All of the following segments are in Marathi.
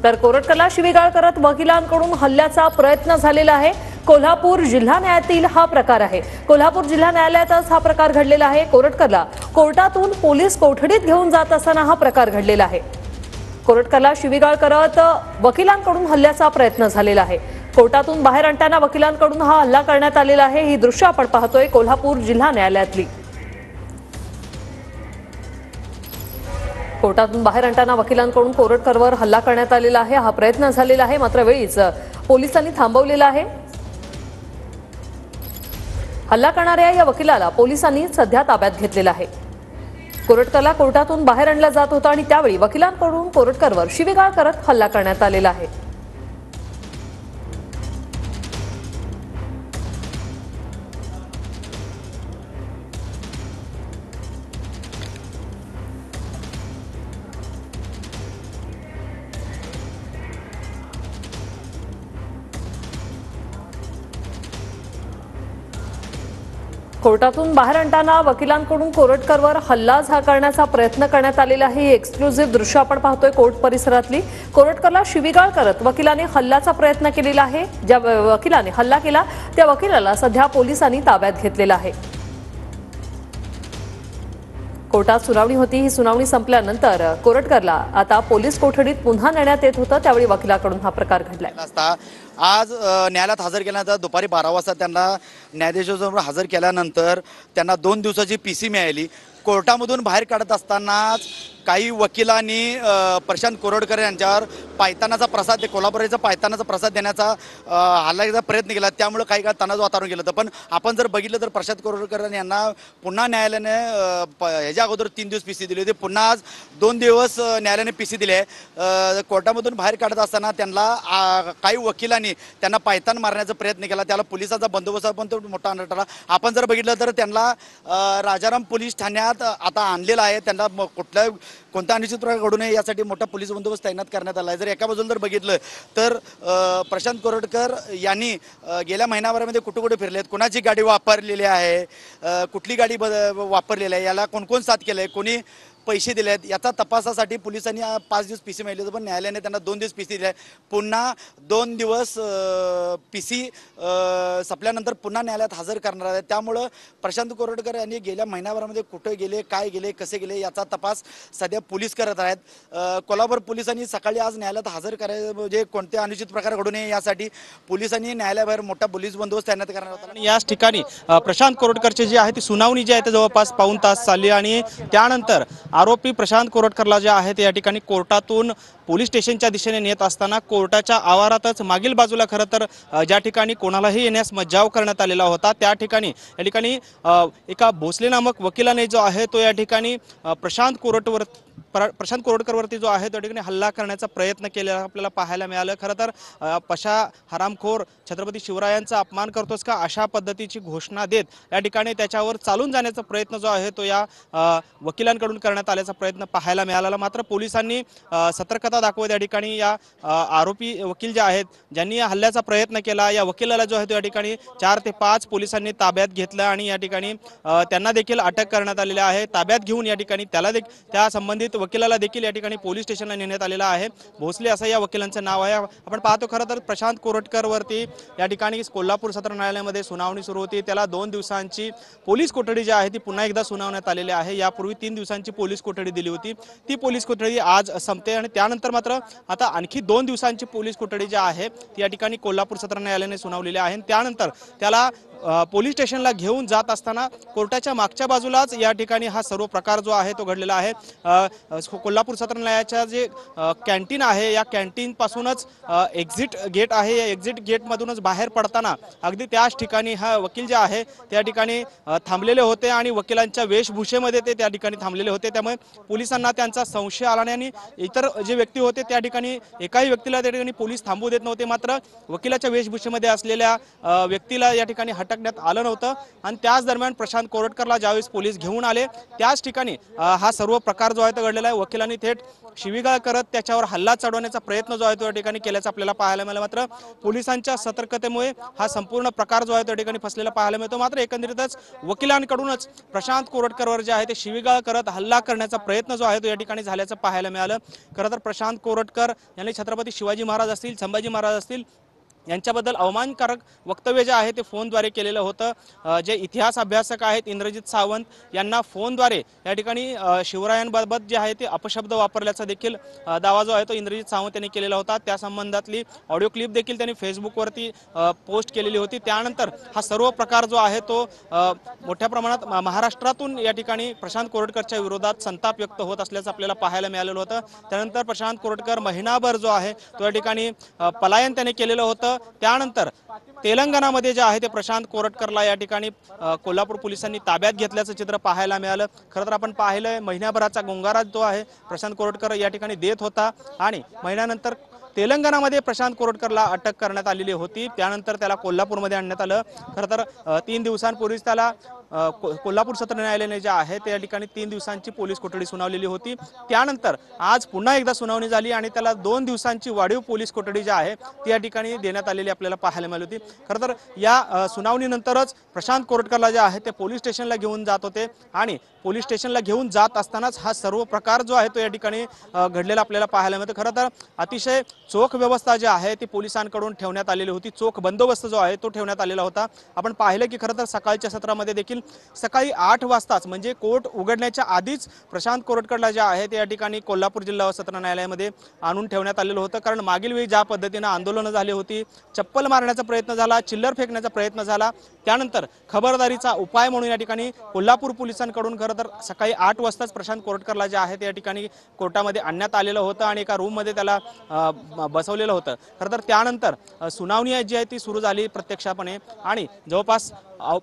तर कोरटकरला शिवीगाळ करत वकिलांकडून हल्ल्याचा प्रयत्न झालेला आहे। कोल्हापूर जिल्हा न्यायालयातील हा प्रकार आहे। कोल्हापूर जिल्हा न्यायालयातच हा प्रकार घडलेला आहे। कोरटकरला कोर्टातून पोलीस कोठडीत घेऊन जात असताना हा प्रकार घडलेला आहे। कोरटकरला शिवीगाळ करत वकिलांकडून हल्ल्याचा प्रयत्न झालेला आहे। कोर्टातून बाहेर आणताना वकिलांकडून हा हल्ला करण्यात आलेला आहे। ही दृश्य आपण पाहतोय कोल्हापूर जिल्हा न्यायालयातली। कोर्टातून बाहेर आणताना वकिलांकडून कोरटकरवर हल्ला करण्यात आलेला आहे। हा प्रयत्न झालेला आहे, मात्र वेळीच पोलिसांनी थांबवलेला आहे। हल्ला करणाऱ्या या वकिलाला पोलिसांनी सध्या ताब्यात घेतलेला आहे। कोरटकरला कोर्टातून बाहेर आणलं जात होतं आणि त्यावेळी वकिलांकडून कोरटकरवर शिवीगाळ करत हल्ला करण्यात आलेला आहे। कोर्टातून बाहेर आणताना वकिलांकडून कोरटकरवर हल्ला करण्याचा प्रयत्न करण्यात आलेला आहे। एक्सक्लुझिव्ह दृश्य आपण पाहतोय कोर्ट परिसरातली। कोरटकरला शिवीगाळ करत वकिलाने हल्ल्याचा प्रयत्न केलेला आहे। ज्या वकिलाने हल्ला केला त्या वकिलाला सध्या पोलिसांनी ताब्यात घेतलेला आहे। कोर्टात सुनावणी होती। ही सुनावणी संपल्यानंतर कोरटकरला आता पोलीस कोठडीत पुन्हा नेण्यात येत होतं, त्यावेळी वकिलाकडून हा प्रकार घडलाय। आज न्यायालयात हजर केल्यानंतर दुपारी 12 वाजता त्यांना न्यायाधीशासमोर हजर केल्यानंतर त्यांना 2 दिवसाची पीसी मिळाली। कोर्टामधून बाहेर काढत असतानाच काही वकिलांनी प्रशांत कोरटकर यांच्यावर पायतानाचा प्रसाद, कोल्हापुराचा पायतानाचा प्रसाद देण्याचा हल्ल्याचा प्रयत्न केला। त्यामुळे काही काळ तणाव वातावरण केलं होतं। पण आपण जर बघितलं तर प्रशांत कोरटकर यांना पुन्हा न्यायालयाने ह्याच्या अगोदर 3 दिवस पीसी दिली होती, पुन्हा आज 2 दिवस न्यायालयाने पीसी दिली आहे। कोर्टामधून बाहेर काढत असताना त्यांना काही वकिलांनी त्यांना पायतान मारण्याचा प्रयत्न केला। त्याला पोलिसांचा बंदोबस्त पण तो मोठा ठरला। आपण जर बघितलं तर त्यांना राजाराम पोलीस ठाण्यात आता आणलेलं आहे। त्यांना कोणत्या अनिश्चित प्रकार घडू नये यासाठी मोठा पोलीस बंदोबस्त तैनात करण्यात आला आहे। जर एका बाजूला जर बघितलं तर प्रशांत कोरटकर यांनी गेल्या महिनाभरामध्ये कुठे कुठे फिरलेत, कोणाची गाडी वापरलेली आहे, कुठली गाडी वापरलेली आहे, याला कोण कोण साथ केलंय, कोणी पैसे दिले आहेत, याचा तपासासाठी पोलिसांनी 5 दिवस पीसी मिळाले, पण न्यायालयाने त्यांना 2 दिवस पीसी दिले। पुन्हा 2 दिवस पीसी संपल्यानंतर पुन्हा न्यायालयात हजर करणार आहे। त्यामुळं प्रशांत कोरटकर यांनी गेल्या महिनाभरामध्ये कुठे गेले, काय गेले, कसे गेले याचा तपास सध्या पोलीस करत आहेत। कोल्हापूर पोलिसांनी सकाळी आज न्यायालयात हजर करायचं म्हणजे कोणते अनुचित प्रकार घडू नये यासाठी पोलिसांनी न्यायालयाबाहेर मोठा पोलीस बंदोबस्त तैनात करण्यात होता। आणि याच ठिकाणी प्रशांत कोरटकरची जी आहे ती सुनावणी जी आहे ती जवळपास पाऊण तास चालली आणि त्यानंतर आरोपी प्रशांत कोरटकरला जे आहे ते या ठिकाणी कोर्टातून पोलीस स्टेशनच्या दिशेने नेत असताना कोर्टाच्या आवारातच मागील बाजूला खरं तर ज्या ठिकाणी कोणालाही येण्यास मज्जाव करण्यात आलेला होता त्या ठिकाणी या ठिकाणी एका भोसले नामक वकिलाने जो आहे तो या ठिकाणी प्रशांत कोरटकरवरती जो आहे त्या ठिकाणी हल्ला करण्याचा प्रयत्न केलेला आपल्याला पाहायला मिळालं। खरं तर पशा हरामखोर छत्रपती शिवरायांचा अपमान करतोस का अशा पद्धतीची घोषणा देत या ठिकाणी त्याच्यावर चालून जाण्याचा प्रयत्न जो आहे तो या वकिलांकडून करण्यात आल्याचा प्रयत्न पाहायला मिळाला। मात्र पोलिसांनी सतर्कता दाखवत या ठिकाणी या आरोपी वकील जे आहेत ज्यांनी या हल्ल्याचा प्रयत्न केला या वकिलाला जो आहे तो या ठिकाणी 4 ते 5 पोलिसांनी ताब्यात घेतलं आणि या ठिकाणी त्यांना देखील अटक करण्यात आलेली आहे। ताब्यात घेऊन या ठिकाणी त्या संबंधित वकिलाला देखील या ठिकाणी पोलीस स्टेशनला नेण्यात आलेला आहे। भोसले असं या वकिलांचं नाव आहे। आपण पाहतो खरं तर प्रशांत कोरटकर वरती या ठिकाणी कोल्हापूर सत्र न्यायालयामध्ये सुनावणी सुरू होती। त्याला 2 दिवसांची पोलीस कोठडी जी आहे ती पुन्हा एकदा सुनावण्यात आलेली आहे। यापूर्वी 3 दिवसांची पोलीस कोठडी दिली होती, ती पोलीस कोठडी आज संपते आणि त्यानंतर मात्र आता आणखी 2 दिवसांची पोलीस कोठडी जी आहे ती या ठिकाणी कोल्हापूर सत्र न्यायालयाने सुनावलेली आहे। त्यानंतर त्याला पोलीस स्टेशनला घेऊन जात असताना कोर्टाच्या मागच्या बाजूलाच या ठिकाणी हा सर्व प्रकार जो आहे तो घडलेला आहे। कोल्हापूर सत्र न्यायालयाच्या जे कॅन्टीन आहे या कॅन्टीन पासूनच एक्झिट गेट आहे। या एक्झिट गेटमधूनच बाहेर पडताना अगदी त्याच ठिकाणी हा वकील जे आहे त्या ठिकाणी थांबलेले होते आणि वकिलांच्या वेशभूषेमध्ये ते त्या ठिकाणी थांबलेले होते। त्यामुळे पोलिसांना त्यांचा संशय आला आणि इतर जे व्यक्ती होते त्या ठिकाणी एकाही व्यक्तीला त्या ठिकाणी पोलीस थांबू देत नव्हते। मात्र वकिलाच्या वेशभूषेमध्ये असलेल्या व्यक्तीला या ठिकाणी अटकण्यात आलं नव्हतं आणि त्याच दरम्यान प्रशांत कोरटकरला ज्यावेळेस पोलीस घेऊन आले त्याच ठिकाणी हा सर्व प्रकार जो आहे तो घडलेला आहे। वकिलांनी थेट शिवीगाळ करत त्याच्यावर हल्ला चढवण्याचा प्रयत्न जो आहे तो या ठिकाणी केल्याचं आपल्याला पाहायला मिळालं। मात्र पोलिसांच्या सतर्कतेमुळे हा संपूर्ण प्रकार जो आहे त्या ठिकाणी फसलेला पाहायला मिळतो। मात्र एकंदरीतच वकिलांकडूनच प्रशांत कोरटकरवर जे आहे ते शिवीगाळ करत हल्ला करण्याचा प्रयत्न जो आहे तो या ठिकाणी झाल्याचं पाहायला मिळालं। खरं तर प्रशांत कोरटकर यांनी छत्रपती शिवाजी महाराज असतील, संभाजी महाराज असतील यांच्याबद्दल अवमानकारक वक्तव्य जे आहे ते फोनद्वारे केलेलं होतं। जे इतिहास अभ्यासक आहेत इंद्रजित सावंत यांना फोनद्वारे या ठिकाणी शिवरायांबाबत जे आहे ते अपशब्द वापरल्याचा देखील दावा जो आहे तो इंद्रजित सावंत यांनी केलेला होता। त्या संबंधातली ऑडिओ क्लिप देखील त्यांनी फेसबुकवरती पोस्ट केलेली होती। त्यानंतर हा सर्व प्रकार जो आहे तो मोठ्या प्रमाणात महाराष्ट्रातून या ठिकाणी प्रशांत कोरटकरच्या विरोधात संताप व्यक्त होत असल्याचं आपल्याला पाहायला मिळालेलं होतं। त्यानंतर प्रशांत कोरटकर महिनाभर जो आहे तो या ठिकाणी पलायन त्याने केलेलं होतं। त्यानंतर तेलंगणामध्ये जे आहे ते प्रशांत कोरटकरला या ठिकाणी कोल्हापूर पोलिसांनी ताब्यात घेतल्याचं चित्र पाहायला मिळालं। खरं तर आपण पाहिलंय महिन्याभराचा गुंगारा जो आहे प्रशांत कोरटकर या ठिकाणी देत होता आणि महिन्यानंतर तेलंगणामध्ये प्रशांत कोरटकरला अटक करण्यात आलेली होती। त्यानंतर त्याला कोल्हापूरमध्ये आणण्यात आलं। खरं तर 3 दिवसांपूर्वीच त्याला कोल्हापूर सत्र न्यायालयाने जे आहे त्या ठिकाणी 3 दिवसांची पोलीस कोठडी सुनावलेली होती। त्यानंतर आज पुन्हा एकदा सुनावणी झाली आणि त्याला 2 दिवसांची वाढीव पोलीस कोठडी जी आहे ती या ठिकाणी देण्यात आलेली आपल्याला पाहायला मिळाली होती। खरं तर या सुनावणीनंतरच प्रशांत कोरटकरला जे आहे ते पोलीस स्टेशनला घेऊन जात होते आणि पोलीस स्टेशनला घेऊन जात असतानाच हा सर्व प्रकार जो आहे तो या ठिकाणी घडलेला आपल्याला पाहायला मिळतो। खरं तर अतिशय चोख व्यवस्था जी आहे ती पोलिसांकडून ठेवण्यात आलेली होती। चोख बंदोबस्त जो आहे तो ठेवण्यात आलेला होता। आपण पाहिलं की खरं तर सकाळच्या सत्रामध्ये देखील सकाळी 8 वाजताच म्हणजे कोर्ट उघडण्याच्या आधीच प्रशांत कोरटकरला जे आहे ते या ठिकाणी कोल्हापूर जिल्हा व सत्र न्यायालयामध्ये आणून ठेवण्यात आलेलं होतं। कारण मागील वेळी ज्या पद्धतीनं आंदोलनं झाली होती, चप्पल मारण्याचा प्रयत्न झाला, चिल्लर फेकण्याचा प्रयत्न झाला, त्यानंतर खबरदारीचा उपाय म्हणून या ठिकाणी कोल्हापूर पोलिसांकडून खरं तर सकाळी 8 वाजताच प्रशांत कोरटकरला जे आहे ते या ठिकाणी कोर्टामध्ये आणण्यात आलेलं होतं आणि एका रूममध्ये त्याला बसवलेलं होतं। खरं तर त्यानंतर सुनावणी जी आहे ती सुरू झाली प्रत्यक्षपणे आणि जवळपास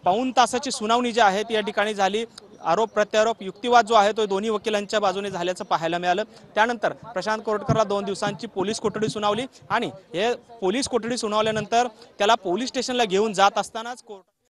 पाऊण तासाची सुनावणी जी आहे ती या ठिकाणी झाली। आरोप प्रत्यारोप युक्तिवाद जो आहे तो दोन्ही वकिलांच्या बाजूने झाल्याचं पाहायला मिळालं। त्यानंतर प्रशांत कोरटकरला 2 दिवसांची पोलीस कोठडी सुनावली आणि हे पोलीस कोठडी सुनावल्यानंतर त्याला पोलीस स्टेशनला घेऊन जात असतानाच कोर्ट